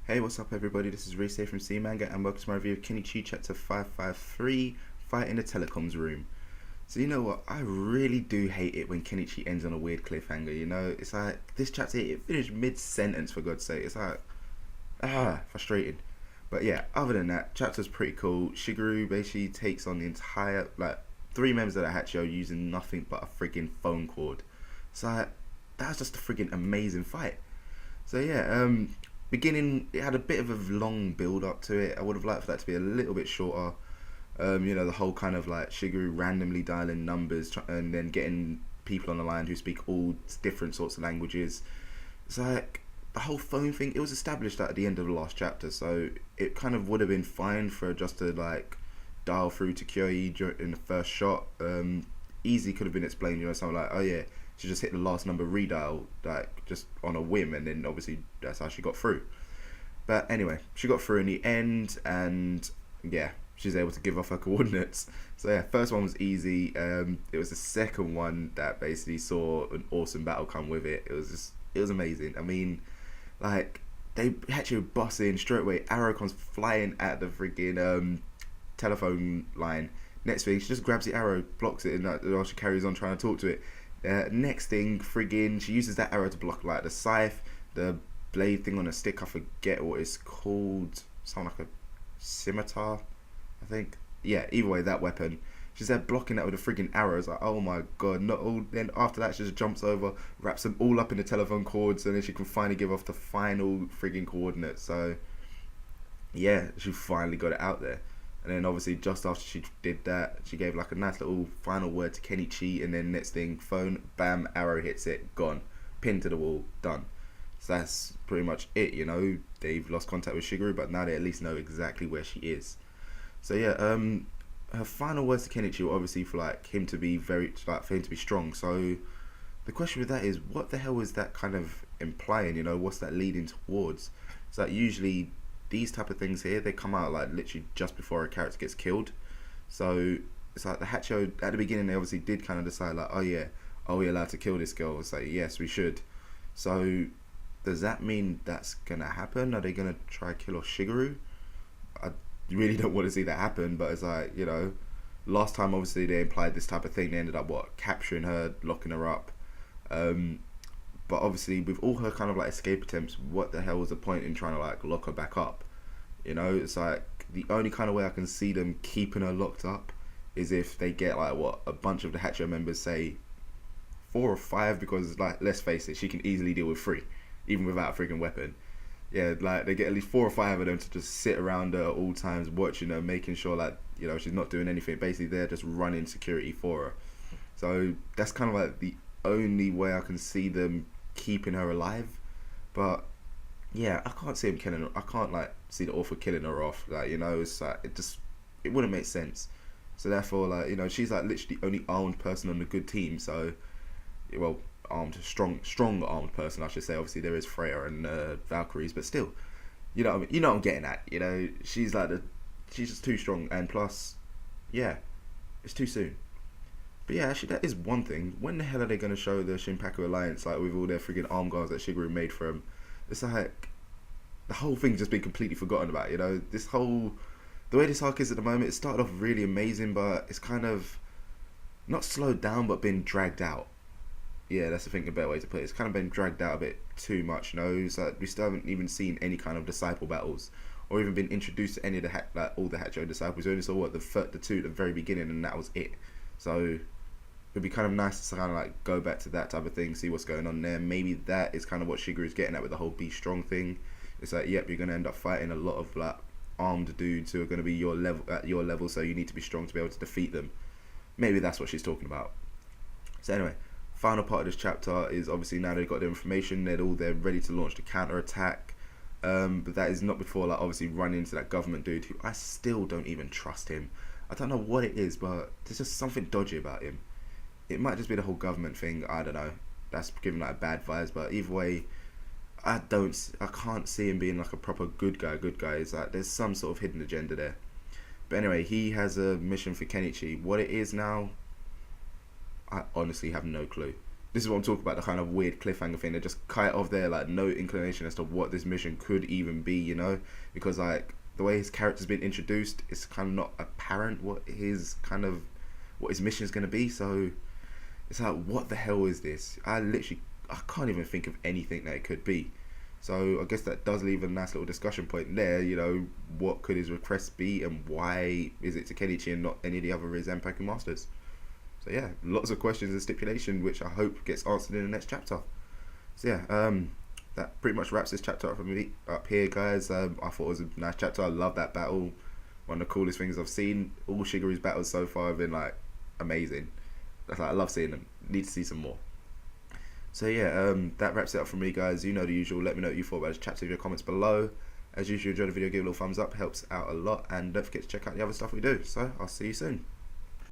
Hey, what's up everybody? This is Reese here from C Manga and welcome to my review of Kenichi chapter 553, Fight in the Telecoms Room. So you know what, I really do hate it when Kenichi ends on a weird cliffhanger, you know? It's like, this chapter, it finished mid-sentence for God's sake. It's like, frustrating. But yeah, other than that, chapter's pretty cool. Shigeru basically takes on the entire, three members of the Hachio using nothing but a friggin' phone cord. So that was just a friggin' amazing fight. So yeah, beginning, it had a bit of a long build up to it. I would have liked for that to be a little bit shorter. You know, the whole kind of like Shigeru randomly dialing numbers and then getting people on the line who speak all different sorts of languages. It's like the whole phone thing, it was established at the end of the last chapter, so it kind of would have been fine for just to like dial through to Kyoei in the first shot. Easy could have been explained, you know, something like, oh yeah, she just hit the last number redial, like just on a whim, and then obviously that's how she got through. But anyway, she got through in the end, and yeah, she's able to give off her coordinates. So yeah, first one was easy. It was the second one that basically saw an awesome battle come with it. It was amazing. I mean, like, they actually bust in straight away. Arrow comes flying at the freaking telephone line. Next thing, she just grabs the arrow, blocks it, and she carries on trying to talk to it. Next thing, friggin', she uses that arrow to block like the scythe, the blade thing on a stick. I forget what it's called. Something like a scimitar, I think. Yeah, either way, that weapon. She's there blocking that with a friggin' arrow. It's like, oh my god, not all. Then after that, she just jumps over, wraps them all up in the telephone cords, and then she can finally give off the final friggin' coordinates. So yeah, she finally got it out there. And then obviously just after she did that, she gave like a nice little final word to Kenichi, and then next thing, phone, bam, arrow hits it, gone. Pinned to the wall, done. So that's pretty much it, you know. They've lost contact with Shigeru, but now they at least know exactly where she is. So yeah, her final words to Kenichi were obviously for like him to be for him to be strong. So the question with that is, what the hell is that kind of implying, you know? What's that leading towards? So like usually these type of things here, they come out like literally just before a character gets killed. So it's like the Hachio at the beginning, they obviously did kind of decide like, oh yeah, are we allowed to kill this girl? It's like, yes, we should. So does that mean that's gonna happen? Are they gonna try to kill off Shigeru? I really don't want to see that happen, but it's like, you know, last time obviously they implied this type of thing. They ended up capturing her, locking her up. But obviously with all her kind of like escape attempts, what the hell was the point in trying to like lock her back up? You know, it's like the only kind of way I can see them keeping her locked up is if they get like a bunch of the Hachio members, say 4 or 5, because like, let's face it, she can easily deal with 3 even without a freaking weapon. Yeah, like they get at least 4 or 5 of them to just sit around her at all times, watching her, making sure like, you know, she's not doing anything. Basically they're just running security for her. So that's kind of like the only way I can see them keeping her alive. But yeah, I can't see him killing her. I can't like see the author killing her off. Like, you know, it's like it wouldn't make sense. So therefore, like, you know, she's like literally the only armed person on the good team. So, well, strong armed person, I should say. Obviously there is Freya and Valkyries, but still, you know what I mean? You know what I'm getting at. You know, she's just too strong, and plus, yeah, it's too soon. But yeah, actually, that is one thing. When the hell are they going to show the Shinpaku Alliance, like, with all their freaking arm guards that Shigeru made for him? It's like, the whole thing's just been completely forgotten about, you know? The way this arc is at the moment, it started off really amazing, but it's kind of, not slowed down, but been dragged out. Yeah, that's I think a better way to put it. It's kind of been dragged out a bit too much, you know? It's like, we still haven't even seen any kind of disciple battles, or even been introduced to any of the, all the Hachio disciples. We only saw, the 2 at the very beginning, and that was it. So it'd be kind of nice to kind of like go back to that type of thing, see what's going on there. Maybe that is kind of what Shigeru's getting at with the whole be strong thing. It's like, yep, you're going to end up fighting a lot of like armed dudes who are going to be at your level, so you need to be strong to be able to defeat them. Maybe that's what she's talking about. So anyway, final part of this chapter is obviously now they've got their information, they're ready to launch the counter attack. But that is not before like obviously running into that government dude who I still don't even trust him. I don't know what it is, but there's just something dodgy about him. It might just be the whole government thing, I don't know. That's giving like bad vibes, but either way, I can't see him being like a proper good guy. It's like there's some sort of hidden agenda there. But anyway, he has a mission for Kenichi. What it is now, I honestly have no clue. this is what I'm talking about, the kind of weird cliffhanger thing. They just cut it off there, like no inclination as to what this mission could even be, you know, because like the way his character's been introduced, it's kind of not apparent what his mission is going to be. So it's like, what the hell is this? I can't even think of anything that it could be. So I guess that does leave a nice little discussion point there, you know, what could his request be and why is it to Kenichi and not any of the other Zanpaku Masters? So yeah, lots of questions and stipulation, which I hope gets answered in the next chapter. So yeah, that pretty much wraps this chapter up for me up here, guys. I thought it was a nice chapter. I love that battle. One of the coolest things I've seen. All Shigeru's battles so far have been like amazing. That's like, I love seeing them. Need to see some more. So yeah, that wraps it up for me, guys. You know the usual. Let me know what you thought about this chapter in your comments below. As usual, enjoy the video, give it a little thumbs up, helps out a lot, and don't forget to check out the other stuff we do. So I'll see you soon.